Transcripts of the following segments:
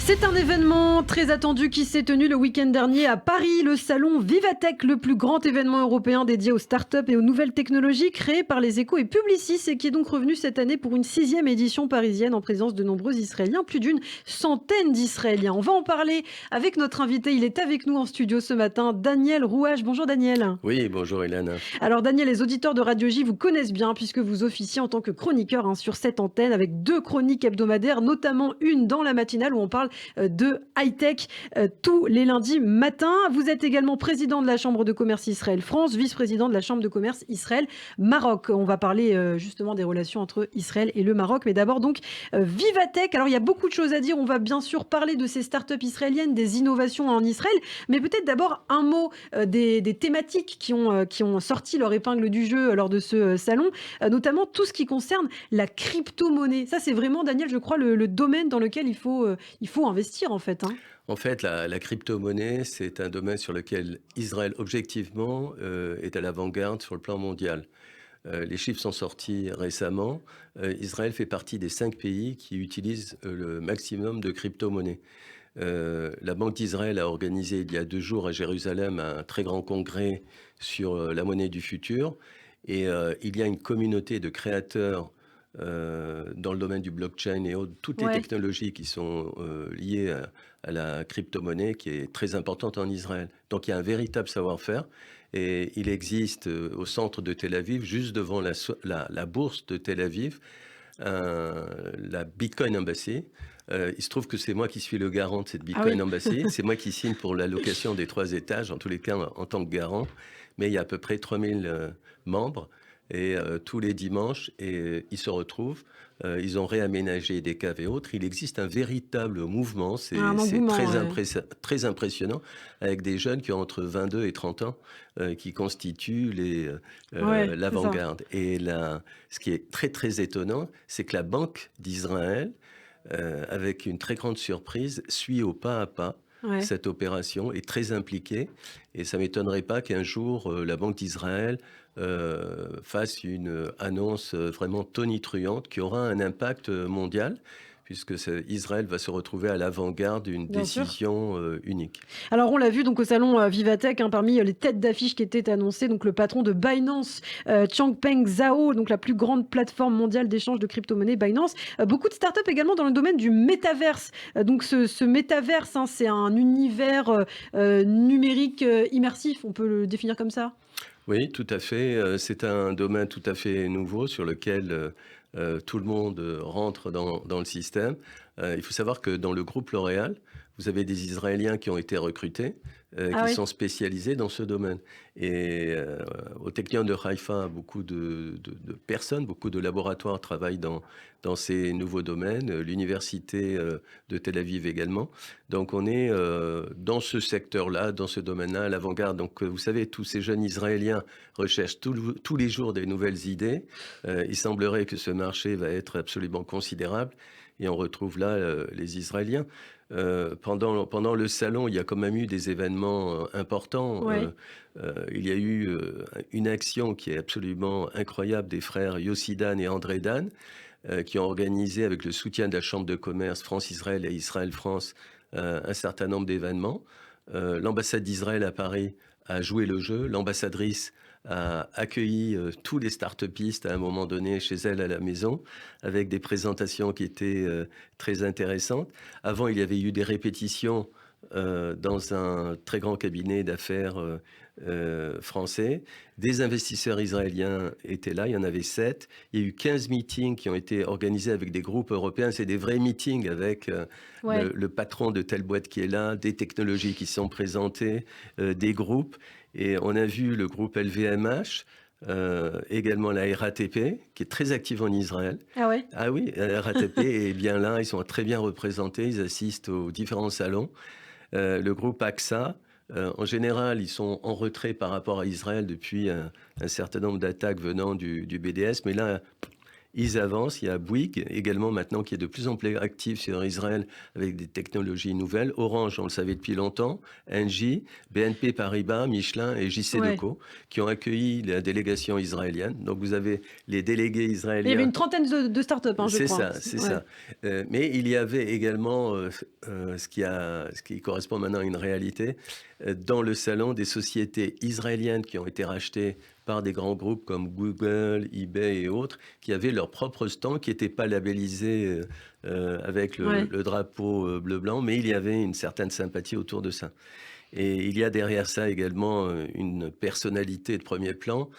C'est un événement très attendu qui s'est tenu le week-end dernier à Paris, le salon Vivatech, le plus grand événement européen dédié aux startups et aux nouvelles technologies créé par les Échos et Publicis et qui est donc revenu cette année pour une 6e édition parisienne en présence de nombreux Israéliens, plus d'une centaine d'Israéliens. On va en parler avec notre invité, il est avec nous en studio ce matin, Daniel Rouage. Bonjour Daniel. Oui, bonjour Hélène. Alors Daniel, les auditeurs de Radio J vous connaissent bien puisque vous officiez en tant que chroniqueur sur cette antenne avec 2 chroniques hebdomadaires, notamment une dans la matinale où on parle de high-tech tous les lundis matins. Vous êtes également président de la Chambre de commerce Israël-France, vice-président de la Chambre de commerce Israël-Maroc. On va parler justement des relations entre Israël et le Maroc. Mais d'abord donc Vivatech. Alors il y a beaucoup de choses à dire. On va bien sûr parler de ces startups israéliennes, des innovations en Israël. Mais peut-être d'abord un mot des thématiques qui ont sorti leur épingle du jeu lors de ce salon, notamment tout ce qui concerne la crypto-monnaie. Ça c'est vraiment, Daniel, je crois, le domaine dans lequel il faut investir en fait. En fait, la crypto-monnaie, c'est un domaine sur lequel Israël, objectivement, est à l'avant-garde sur le plan mondial. Les chiffres sont sortis récemment. Israël fait partie des 5 pays qui utilisent le maximum de crypto-monnaies. La Banque d'Israël a organisé il y a 2 jours à Jérusalem un très grand congrès sur la monnaie du futur. Et il y a une communauté de créateurs dans le domaine du blockchain et toutes les technologies qui sont liées à la crypto-monnaie qui est très importante en Israël. Donc il y a un véritable savoir-faire et il existe au centre de Tel Aviv, juste devant la bourse de Tel Aviv, la Bitcoin Embassy. Il se trouve que c'est moi qui suis le garant de cette Bitcoin Embassy. C'est moi qui signe pour l'allocation des 3 étages, en tous les cas en tant que garant. Mais il y a à peu près 3000 membres. Et tous les dimanches, ils se retrouvent. Ils ont réaménagé des caves et autres. Il existe un véritable mouvement. C'est très impressionnant, avec des jeunes qui ont entre 22 et 30 ans, qui constituent l'avant-garde. Et ce qui est très, très étonnant, c'est que la Banque d'Israël, avec une très grande surprise, suit au pas à pas cette opération, est très impliquée. Et ça ne m'étonnerait pas qu'un jour, la Banque d'Israël fasse une annonce vraiment tonitruante qui aura un impact mondial, puisque Israël va se retrouver à l'avant-garde d'une décision unique. Alors on l'a vu donc au salon Vivatech, parmi les têtes d'affiche qui étaient annoncées, donc le patron de Binance, Changpeng Zhao, donc la plus grande plateforme mondiale d'échange de crypto-monnaies, Binance. Beaucoup de startups également dans le domaine du métaverse. Donc ce métaverse, c'est un univers numérique immersif, on peut le définir comme ça? Oui, tout à fait. C'est un domaine tout à fait nouveau sur lequel tout le monde rentre dans le système. Il faut savoir que dans le groupe L'Oréal, vous avez des Israéliens qui ont été recrutés, qui sont spécialisés dans ce domaine. Et au Technion de Haïfa, beaucoup de personnes, beaucoup de laboratoires travaillent dans ces nouveaux domaines, l'université de Tel Aviv également. Donc on est dans ce secteur-là, dans ce domaine-là, à l'avant-garde. Donc vous savez, tous ces jeunes Israéliens recherchent tous les jours des nouvelles idées. Il semblerait que ce marché va être absolument considérable. Et on retrouve là les Israéliens. Pendant le salon, il y a quand même eu des événements importants. Il y a eu une action qui est absolument incroyable des frères Yossi Dan et André Dan, qui ont organisé avec le soutien de la Chambre de commerce France-Israël et Israël-France un certain nombre d'événements. L'ambassade d'Israël à Paris a joué le jeu. L'ambassadrice a accueilli tous les start-upistes à un moment donné chez elle à la maison, avec des présentations qui étaient très intéressantes. Avant, il y avait eu des répétitions dans un très grand cabinet d'affaires français. Des investisseurs israéliens étaient là, il y en avait 7. Il y a eu 15 meetings qui ont été organisés avec des groupes européens. C'est des vrais meetings avec le patron de telle boîte qui est là, des technologies qui sont présentées, des groupes. Et on a vu le groupe LVMH, également la RATP, qui est très active en Israël. Ah ouais? Ah oui, la RATP est bien là, ils sont très bien représentés, ils assistent aux différents salons. Le groupe AXA, en général, ils sont en retrait par rapport à Israël depuis un certain nombre d'attaques venant du BDS, mais là, ils avancent. Il y a Bouygues également maintenant qui est de plus en plus actif sur Israël avec des technologies nouvelles. Orange, on le savait depuis longtemps, Engie, BNP Paribas, Michelin et JC Ouais. Deco qui ont accueilli la délégation israélienne. Donc vous avez les délégués Il y avait israéliens. une trentaine de startups, hein, je C'est crois. ça, c'est Ouais. ça. Mais il y avait également ce qui correspond maintenant à une réalité dans le salon des sociétés israéliennes qui ont été rachetées par des grands groupes comme Google, eBay et autres, qui avaient leur propre stand, qui n'étaient pas labellisés avec Ouais. le drapeau bleu-blanc, mais il y avait une certaine sympathie autour de ça. Et il y a derrière ça également une personnalité de premier plan.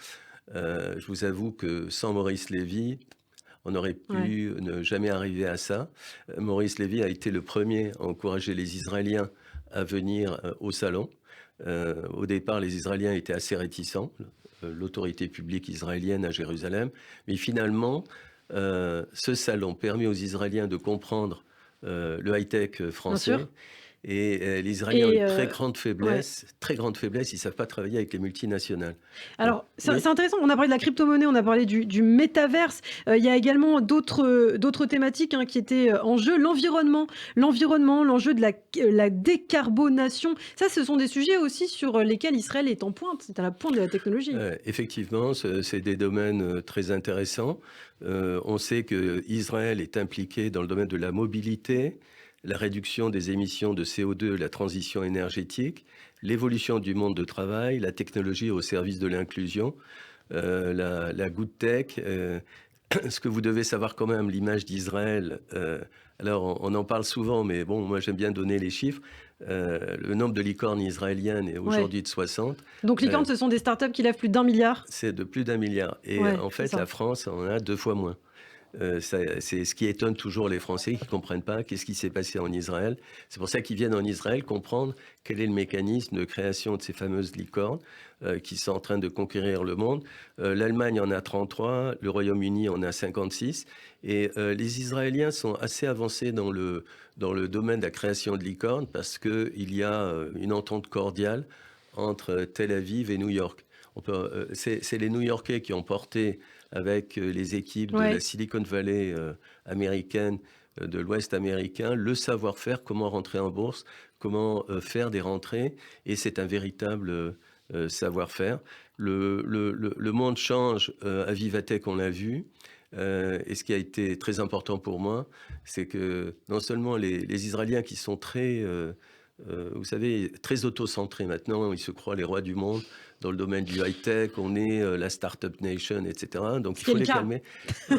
Je vous avoue que sans Maurice Lévy, on aurait Ouais. pu ne jamais arriver à ça. Maurice Lévy a été le premier à encourager les Israéliens à venir au salon. Au départ, les Israéliens étaient assez réticents, l'autorité publique israélienne à Jérusalem. Mais finalement, ce salon permet aux Israéliens de comprendre le high-tech Bien sûr. français. Et les Israéliens ont Et une ouais. très grande faiblesse, ils ne savent pas travailler avec les multinationales. Donc, Alors, c'est oui. intéressant, on a parlé de la crypto-monnaie, on a parlé du métaverse, il y a également d'autres thématiques, hein, qui étaient, en jeu. L'environnement, l'enjeu de la décarbonation. Ça, ce sont des sujets aussi sur lesquels Israël est en pointe, c'est à la pointe de la technologie. Effectivement, c'est des domaines très intéressants. On sait que Israël est impliqué dans le domaine de la mobilité, la réduction des émissions de CO2, la transition énergétique, l'évolution du monde de travail, la technologie au service de l'inclusion, la good tech. Ce que vous devez savoir quand même, l'image d'Israël, alors on en parle souvent, mais bon, moi j'aime bien donner les chiffres. Le nombre de licornes israéliennes est Ouais. aujourd'hui de 60. Donc Euh, Licorne, ce sont des startups qui lèvent plus d'1 milliard. c'est de plus d'1 milliard. Et Ouais, en c'est fait, la ça. France en a 2 fois moins. C'est ce qui étonne toujours les Français qui ne comprennent pas qu'est-ce qui s'est passé en Israël. C'est pour ça qu'ils viennent en Israël comprendre quel est le mécanisme de création de ces fameuses licornes qui sont en train de conquérir le monde. L'Allemagne en a 33, le Royaume-Uni en a 56. Et les Israéliens sont assez avancés dans le domaine de la création de licornes parce qu'il y a une entente cordiale entre Tel Aviv et New York. C'est les New-Yorkais qui ont porté avec les équipes de la Ouais. Silicon Valley américaine, de l'Ouest américain, le savoir-faire, comment rentrer en bourse, comment faire des rentrées. Et c'est un véritable savoir-faire. Le monde change à Vivatech, on l'a vu. Et ce qui a été très important pour moi, c'est que non seulement les Israéliens qui sont très, vous savez, très auto-centrés maintenant, ils se croient les rois du monde dans le domaine du high-tech, on est la Startup Nation, etc. Donc Ce il qui est faut le les cas. calmer.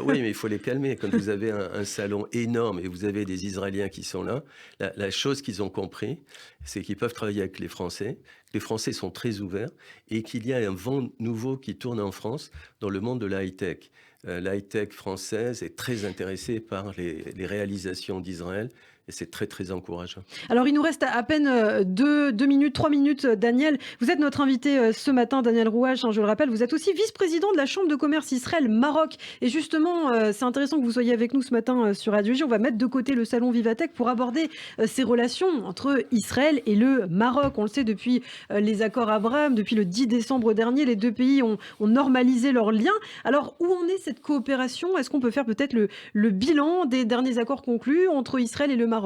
Oui, mais il faut les calmer. Quand vous avez un salon énorme et vous avez des Israéliens qui sont là, la chose qu'ils ont compris, c'est qu'ils peuvent travailler avec les Français. Les Français sont très ouverts et qu'il y a un vent nouveau qui tourne en France dans le monde de la high-tech. La high-tech française est très intéressée par les réalisations d'Israël et c'est très, très encourageant. Alors, il nous reste à peine 2 minutes, 3 minutes, Daniel. Vous êtes notre invité ce matin, Daniel Rouache, hein, je le rappelle. Vous êtes aussi vice-président de la Chambre de commerce Israël-Maroc. Et justement, c'est intéressant que vous soyez avec nous ce matin sur Radio J. On va mettre de côté le salon Vivatech pour aborder ces relations entre Israël et le Maroc. On le sait depuis les accords Abraham, depuis le 10 décembre dernier, les deux pays ont normalisé leurs liens. Alors, où en est cette coopération? Est-ce qu'on peut faire peut-être le bilan des derniers accords conclus entre Israël et le Maroc?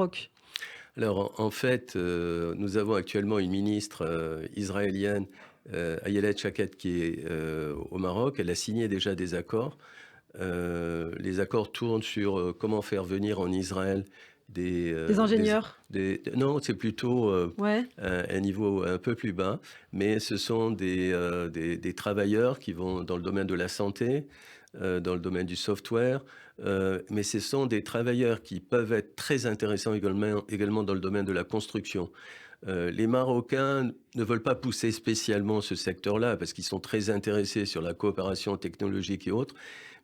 Alors, en fait, nous avons actuellement une ministre israélienne, Ayelet Shaked, qui est au Maroc. Elle a signé déjà des accords. Les accords tournent sur comment faire venir en Israël Des ingénieurs? non, c'est plutôt Ouais. un niveau un peu plus bas, mais ce sont des travailleurs qui vont dans le domaine de la santé, dans le domaine du software, mais ce sont des travailleurs qui peuvent être très intéressants également dans le domaine de la construction. Les Marocains ne veulent pas pousser spécialement ce secteur-là parce qu'ils sont très intéressés sur la coopération technologique et autres.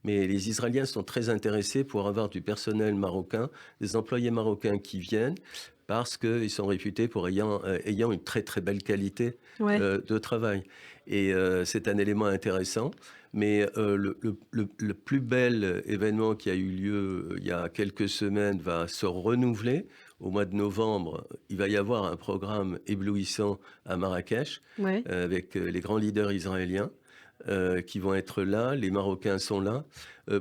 Mais les Israéliens sont très intéressés pour avoir du personnel marocain, des employés marocains qui viennent parce qu'ils sont réputés pour ayant une très très belle qualité Ouais. de travail. Et c'est un élément intéressant. Mais le plus bel événement qui a eu lieu il y a quelques semaines va se renouveler. Au mois de novembre, il va y avoir un programme éblouissant à Marrakech Ouais. avec les grands leaders israéliens. qui vont être là. Les Marocains sont là.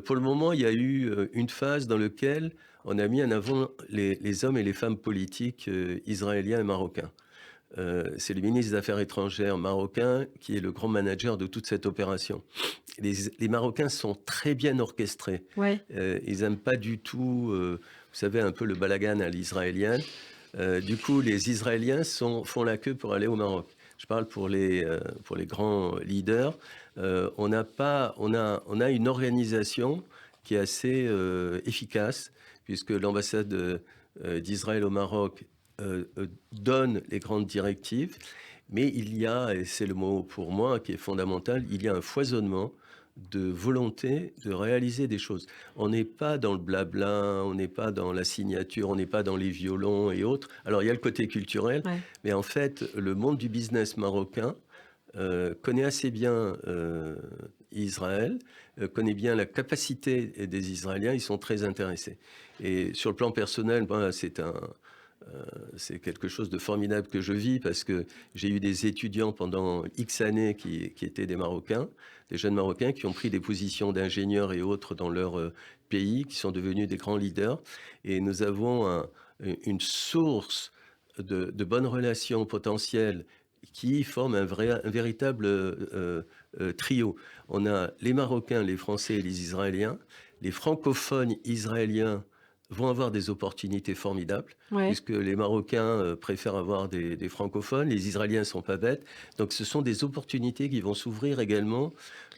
Pour le moment, il y a eu une phase dans laquelle on a mis en avant les hommes et les femmes politiques israéliens et marocains. C'est le ministre des Affaires étrangères marocain qui est le grand manager de toute cette opération. Les Marocains sont très bien orchestrés. Ouais. Ils n'aiment pas du tout, vous savez, un peu le balagan à l'israélienne. Du coup, les Israéliens font la queue pour aller au Maroc. Je parle pour les grands leaders. On a une organisation qui est assez efficace, puisque l'ambassade d'Israël au Maroc donne les grandes directives, mais il y a, et c'est le mot pour moi qui est fondamental, il y a un foisonnement de volonté de réaliser des choses. On n'est pas dans le blabla, on n'est pas dans la signature, on n'est pas dans les violons et autres. Alors il y a le côté culturel, Ouais. mais en fait, le monde du business marocain connaît assez bien Israël, connaît bien la capacité des Israéliens, ils sont très intéressés. Et sur le plan personnel, c'est quelque chose de formidable que je vis parce que j'ai eu des étudiants pendant X années qui étaient des Marocains, des jeunes Marocains qui ont pris des positions d'ingénieurs et autres dans leur pays, qui sont devenus des grands leaders. Et nous avons une source de bonnes relations potentielles qui forment un véritable trio. On a les Marocains, les Français et les Israéliens. Les francophones israéliens vont avoir des opportunités formidables, Ouais. puisque les Marocains préfèrent avoir des francophones, les Israéliens ne sont pas bêtes. Donc ce sont des opportunités qui vont s'ouvrir également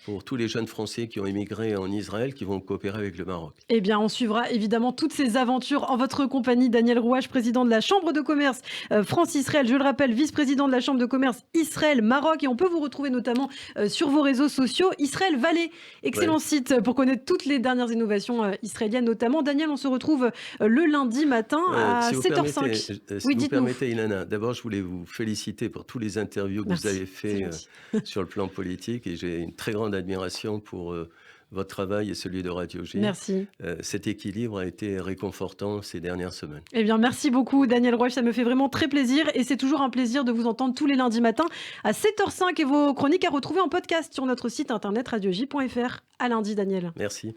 pour tous les jeunes Français qui ont émigré en Israël, qui vont coopérer avec le Maroc. Eh bien, on suivra évidemment toutes ces aventures en votre compagnie. Daniel Rouache, président de la Chambre de commerce France-Israël, je le rappelle, vice-président de la Chambre de commerce Israël-Maroc. Et on peut vous retrouver notamment sur vos réseaux sociaux. Israël Valley, excellent site pour connaître toutes les dernières innovations israéliennes notamment. Daniel, on se retrouve le lundi matin à Si vous 7h05. si Oui, vous dites-nous. permettez, Ilana, d'abord, je voulais vous féliciter pour tous les interviews que Merci, vous avez c'est fait gentil. sur le plan politique et j'ai une très grande admiration pour votre travail et celui de Radio J. Merci. Cet équilibre a été réconfortant ces dernières semaines. Eh bien, merci beaucoup, Daniel Rouache. Ça me fait vraiment très plaisir. Et c'est toujours un plaisir de vous entendre tous les lundis matins à 7h05 et vos chroniques à retrouver en podcast sur notre site internet radioj.fr. À lundi, Daniel. Merci.